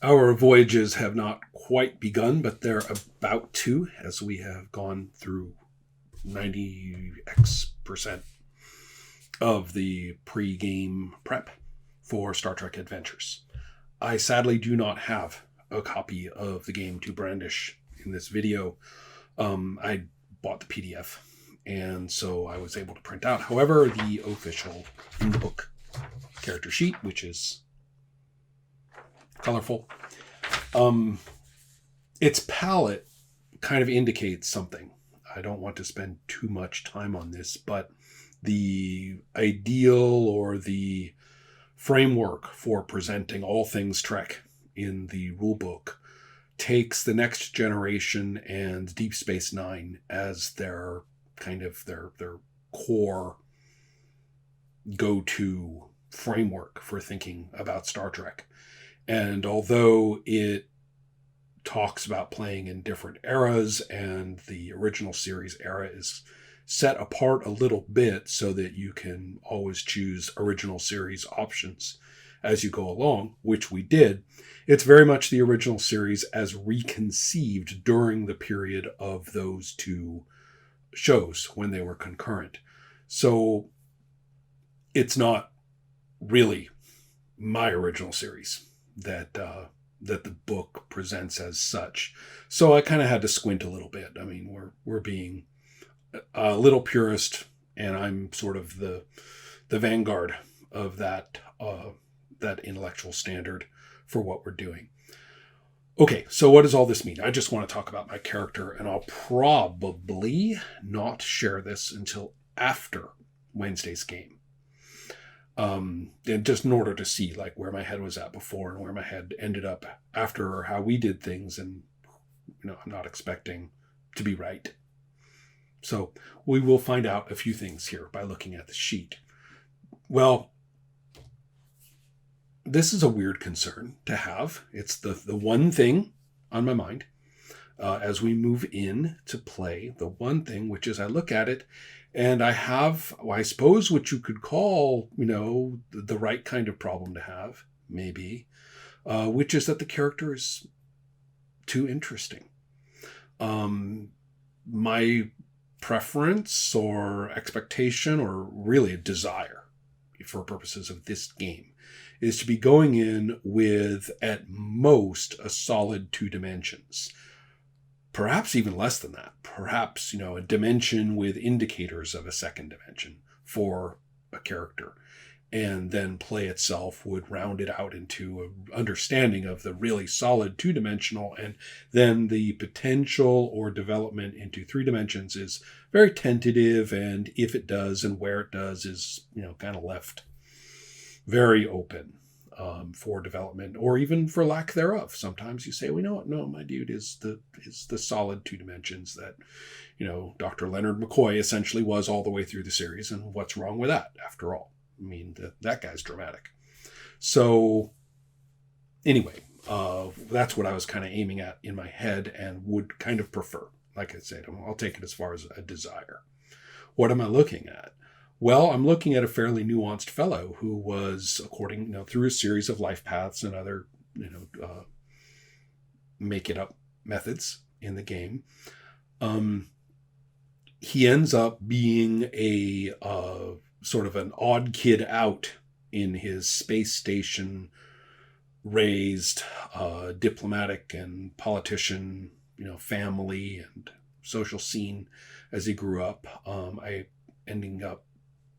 Our voyages have not quite begun, but they're about to, as we have gone through 90x% of the pre-game prep for Star Trek Adventures. I sadly do not have a copy of the game to brandish in this video. I bought the PDF, and so I was able to print out. However, the official in the book character sheet, which is colorful, its palette kind of indicates something. I don't want to spend too much time on this, but the ideal or the framework for presenting all things Trek in the rulebook takes the Next Generation and Deep Space Nine as their kind of their core go-to framework for thinking about Star Trek. And although it talks about playing in different eras, and the original series era is set apart a little bit so that you can always choose original series options as you go along, which we did, it's very much the original series as reconceived during the period of those two shows when they were concurrent. So it's not really my original series that the book presents as such. So I kind of had to squint a little bit. I mean, we're being a little purist, and I'm sort of the vanguard of that intellectual standard for what we're doing. Okay, so what does all this mean? I just want to talk about my character, and I'll probably not share this until after Wednesday's game. And just in order to see like where my head was at before and where my head ended up after, or how we did things. And, I'm not expecting to be right. So we will find out a few things here by looking at the sheet. Well, this is a weird concern to have. It's the one thing on my mind as we move in to play. The one thing, which is I look at it and I have, I suppose, what you could call, the right kind of problem to have, maybe, which is that the character is too interesting. My preference or expectation, or really a desire for purposes of this game, is to be going in with at most a solid 2 dimensions. Perhaps even less than that. Perhaps, a dimension with indicators of a second dimension for a character. And then play itself would round it out into an understanding of the really solid 2-dimensional. And then the potential or development into 3 dimensions is very tentative. And if it does and where it does is, kind of left very open. For development, or even for lack thereof. Sometimes you say, well, no, my dude is the solid 2 dimensions that, Dr. Leonard McCoy essentially was all the way through the series. And what's wrong with that, after all? I mean, that guy's dramatic. So anyway, that's what I was kind of aiming at in my head and would kind of prefer. Like I said, I'll take it as far as a desire. What am I looking at? Well, I'm looking at a fairly nuanced fellow who was, according, through a series of life paths and other, make it up methods in the game. He ends up being a sort of an odd kid out in his space station raised diplomatic and politician, family and social scene as he grew up. I ending up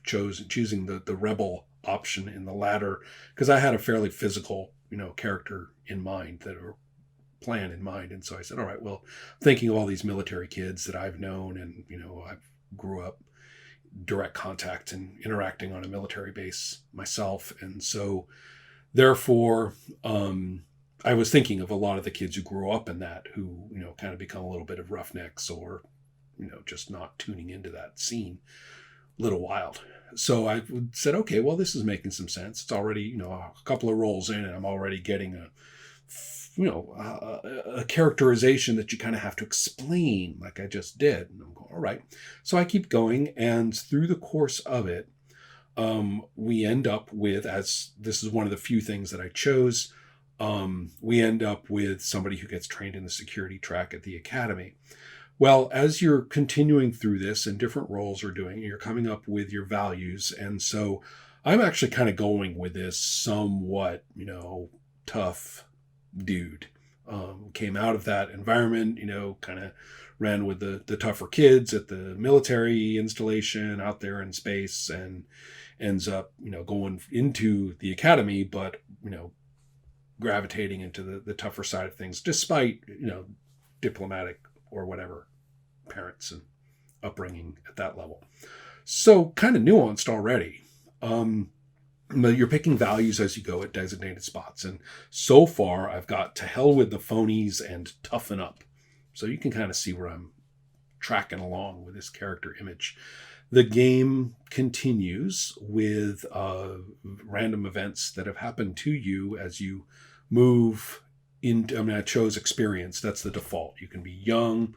choosing the rebel option in the latter because I had a fairly physical, character in mind, or plan in mind. And so I said, all right, well, thinking of all these military kids that I've known and, I grew up direct contact and interacting on a military base myself. And so therefore, I was thinking of a lot of the kids who grew up in that, who, kind of become a little bit of roughnecks or, just not tuning into that scene. Little wild. So I said, okay, well, this is making some sense. It's already, a couple of rolls in and I'm already getting a characterization that you kind of have to explain like I just did. And I'm going, all right. So I keep going. And through the course of it, we end up with, as this is one of the few things that I chose, we end up with somebody who gets trained in the security track at the academy. Well, as you're continuing through this and different roles are doing, you're coming up with your values. And so I'm actually kind of going with this somewhat, tough dude. Came out of that environment, kind of ran with the tougher kids at the military installation out there in space, and ends up, going into the academy, but, gravitating into the tougher side of things, despite, diplomatic or whatever parents and upbringing at that level. So kind of nuanced already. But you're picking values as you go at designated spots. And so far, I've got to hell with the phonies and toughen up. So you can kind of see where I'm tracking along with this character image. The game continues with random events that have happened to you as you move into, I chose experience. That's the default. You can be young,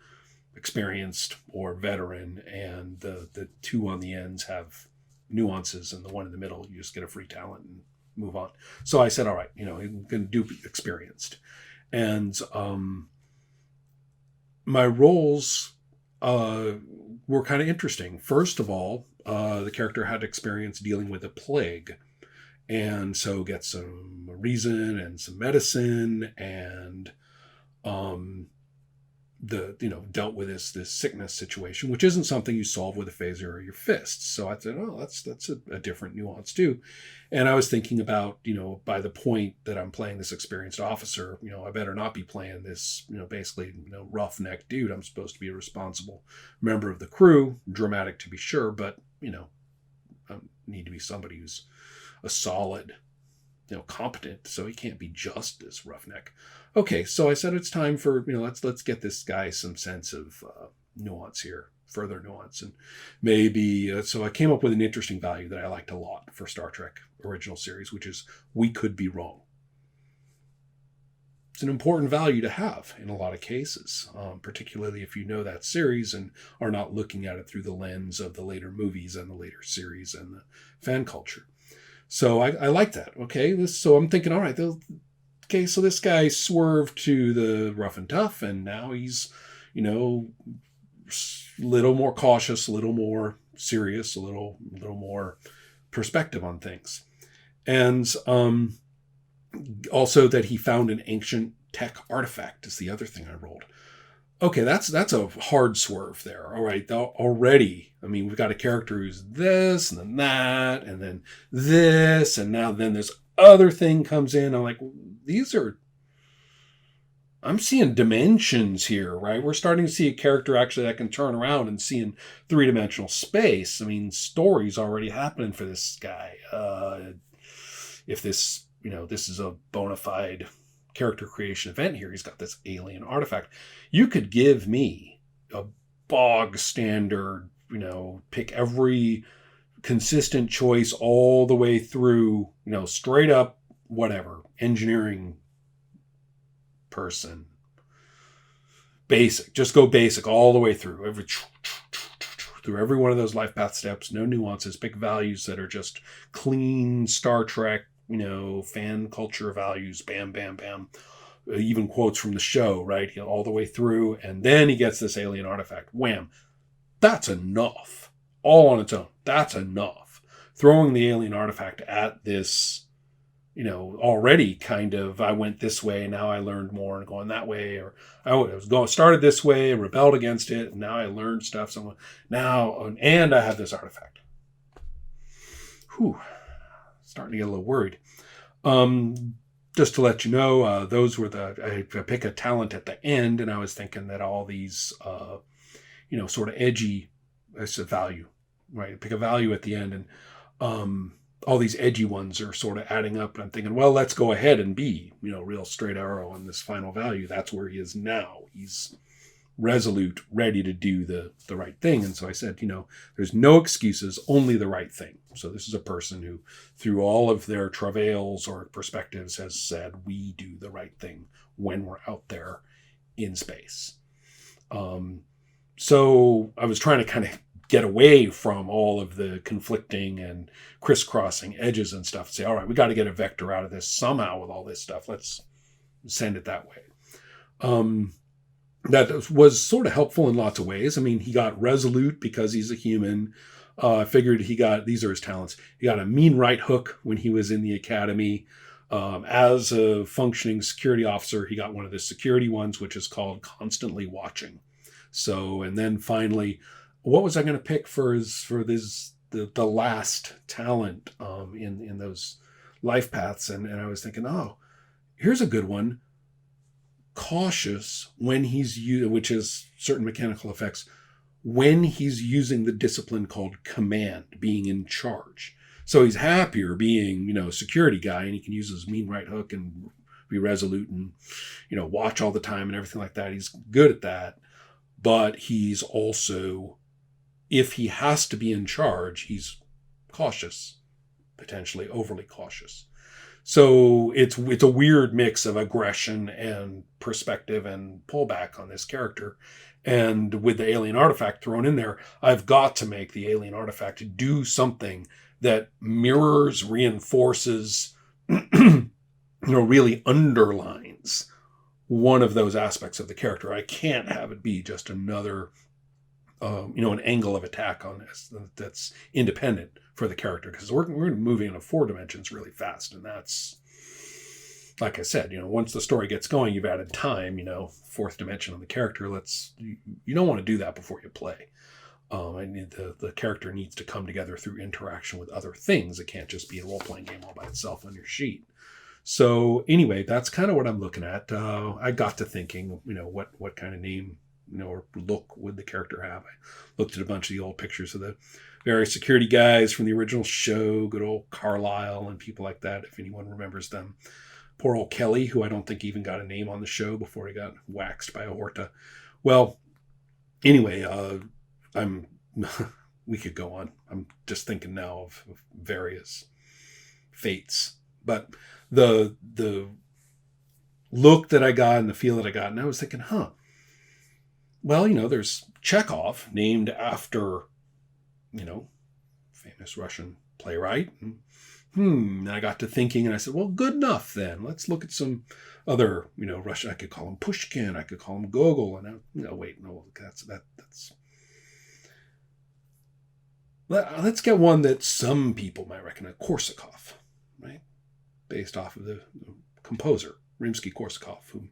experienced, or veteran. And the two on the ends have nuances, and the one in the middle, you just get a free talent and move on. So I said, all right, I'm going to do experienced. And my roles were kind of interesting. First of all, the character had experience dealing with a plague, and so get some reason and some medicine, and dealt with this sickness situation, which isn't something you solve with a phaser or your fists. So I said, oh, that's a different nuance too. And I was thinking about, by the point that I'm playing this experienced officer, I better not be playing this, basically, roughneck dude. I'm supposed to be a responsible member of the crew, dramatic to be sure, but, I need to be somebody who's a solid, competent, so he can't be just this roughneck. Okay, so I said it's time for, let's get this guy some sense of nuance here, further nuance. And maybe, so I came up with an interesting value that I liked a lot for Star Trek original series, which is we could be wrong. It's an important value to have in a lot of cases, particularly if you know that series and are not looking at it through the lens of the later movies and the later series and the fan culture. So I like that. Okay, so I'm thinking, all right, okay, so this guy swerved to the rough and tough, and now he's, a little more cautious, a little more serious, a little more perspective on things. And also that he found an ancient tech artifact is the other thing I rolled. Okay, that's a hard swerve there. All right, already, we've got a character who's this, and then that, and then this, and now then this other thing comes in. I'm like, I'm seeing dimensions here, right? We're starting to see a character actually that can turn around and see in three-dimensional space. Stories already happening for this guy. If this, this is a bona fide character creation event here, he's got this alien artifact. You could give me a bog standard, pick every consistent choice all the way through, straight up, whatever, engineering person. Basic, just go basic all the way through, through every one of those life path steps, no nuances, pick values that are just clean Star Trek, fan culture values, bam, bam, bam. Even quotes from the show, right? All the way through. And then he gets this alien artifact. Wham. That's enough. All on its own. That's enough. Throwing the alien artifact at this, already kind of, I went this way, now I learned more, and going that way, or started this way, rebelled against it, and now I learned stuff. So now, and I have this artifact. Whew. Starting to get a little worried. Just to let you know, those were I pick a talent at the end, and I was thinking that all these, sort of edgy, that's a value, right? Pick a value at the end, and all these edgy ones are sort of adding up. And I'm thinking, well, let's go ahead and be, real straight arrow on this final value. That's where he is now. He's resolute, ready to do the right thing. And so I said, there's no excuses, only the right thing. So this is a person who, through all of their travails or perspectives, has said, we do the right thing when we're out there in space. So I was trying to kind of get away from all of the conflicting and crisscrossing edges and stuff. Say, all right, we got to get a vector out of this somehow with all this stuff. Let's send it that way. That was sort of helpful in lots of ways. I mean, he got resolute because he's a human. I figured these are his talents. He got a mean right hook when he was in the academy. As a functioning security officer, he got one of the security ones, which is called constantly watching. So, and then finally, what was I going to pick for the last talent in those life paths? And I was thinking, oh, here's a good one. Cautious when he's which is certain mechanical effects, when he's using the discipline called command, being in charge. So he's happier being, security guy, and he can use his mean right hook and be resolute and, watch all the time and everything like that. He's good at that. But he's also, if he has to be in charge, he's cautious, potentially overly cautious. So it's a weird mix of aggression and perspective and pullback on this character. And with the alien artifact thrown in there, I've got to make the alien artifact do something that mirrors, reinforces, really underlines one of those aspects of the character. I can't have it be just another, an angle of attack on this that's independent for the character, because we're moving into 4 dimensions really fast, and that's, like I said, once the story gets going, you've added time, 4th dimension on the character. You don't want to do that before you play. The character needs to come together through interaction with other things. It can't just be a role-playing game all by itself on your sheet. So anyway, that's kind of what I'm looking at. I got to thinking, what kind of name, or look would the character have? I looked at a bunch of the old pictures of the various security guys from the original show, good old Carlisle and people like that, if anyone remembers them. Poor old Kelly, who I don't think even got a name on the show before he got waxed by a Horta. Well, anyway, we could go on. I'm just thinking now of various fates. But the look that I got and the feel that I got, and I was thinking, well, there's Chekhov, named after, famous Russian playwright. And I got to thinking, and I said, well, good enough then. Let's look at some other, Russian. I could call him Pushkin. I could call him Gogol. And let's get one that some people might recognize, Korsakov, right? Based off of the composer, Rimsky-Korsakov, who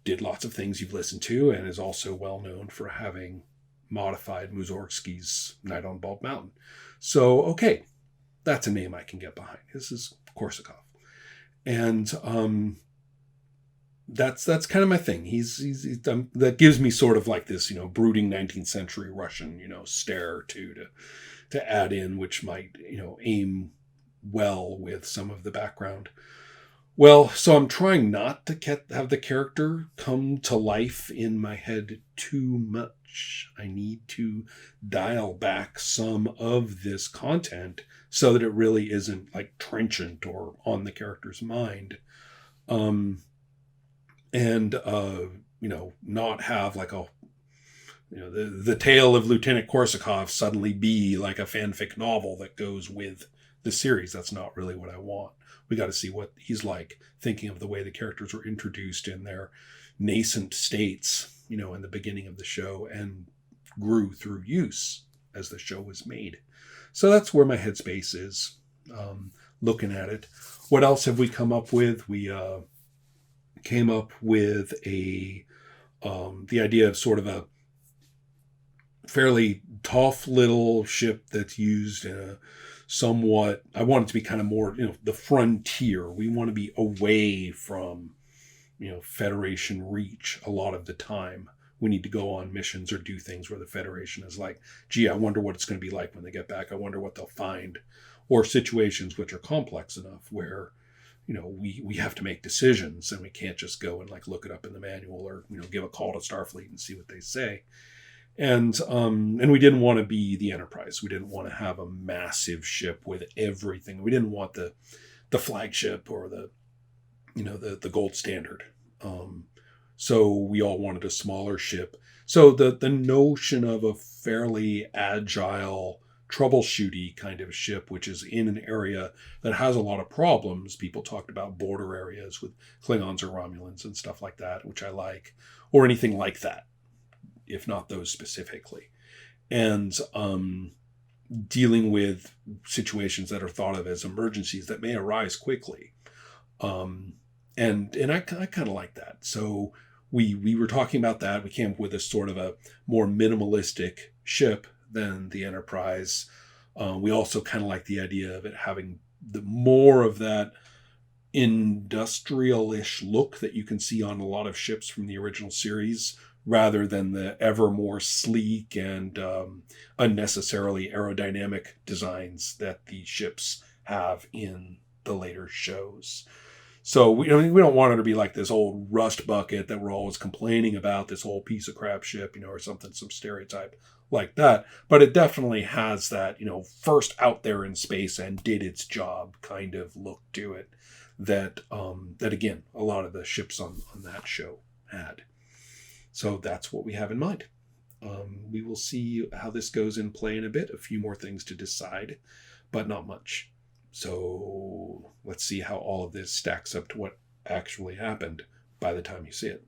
did lots of things you've listened to and is also well known for having modified Mussorgsky's Night on Bald Mountain. So, okay, that's a name I can get behind. This is Korsakov. And that's kind of my thing. He's that gives me sort of like this, brooding 19th century Russian, stare to add in, which might, aim well with some of the background. Well, so I'm trying not to have the character come to life in my head too much. I need to dial back some of this content so that it really isn't like trenchant or on the character's mind. Not have like the tale of Lieutenant Korsakov suddenly be like a fanfic novel that goes with the series. That's not really what I want. We got to see what he's like, thinking of the way the characters were introduced in their nascent states, in the beginning of the show, and grew through use as the show was made. So that's where my headspace is, looking at it. What else have we come up with? We came up with the idea of sort of a fairly tough little ship that's used in a somewhat, I want it to be kind of more, the frontier. We want to be away from, Federation reach a lot of the time. We need to go on missions or do things where the Federation is like, gee, I wonder what it's going to be like when they get back. I wonder what they'll find. Or situations which are complex enough where, we have to make decisions and we can't just go and like look it up in the manual or, give a call to Starfleet and see what they say. And we didn't want to be the Enterprise. We didn't want to have a massive ship with everything. We didn't want the flagship or the gold standard. So we all wanted a smaller ship. So the notion of a fairly agile troubleshooty kind of ship, which is in an area that has a lot of problems. People talked about border areas with Klingons or Romulans and stuff like that, which I like, or anything like that, if not those specifically. And dealing with situations that are thought of as emergencies that may arise quickly. And I kind of like that. So we were talking about that. We came up with a sort of a more minimalistic ship than the Enterprise. We also kind of like the idea of it having the more of that industrial-ish look that you can see on a lot of ships from the original series, rather than the ever more sleek and unnecessarily aerodynamic designs that the ships have in the later shows. So we don't want it to be like this old rust bucket that we're always complaining about, this whole piece of crap ship, or something, some stereotype like that. But it definitely has that, first out there in space and did its job kind of look to it that again, a lot of the ships on that show had. So that's what we have in mind. We will see how this goes in play in a bit. A few more things to decide, but not much. So let's see how all of this stacks up to what actually happened by the time you see it.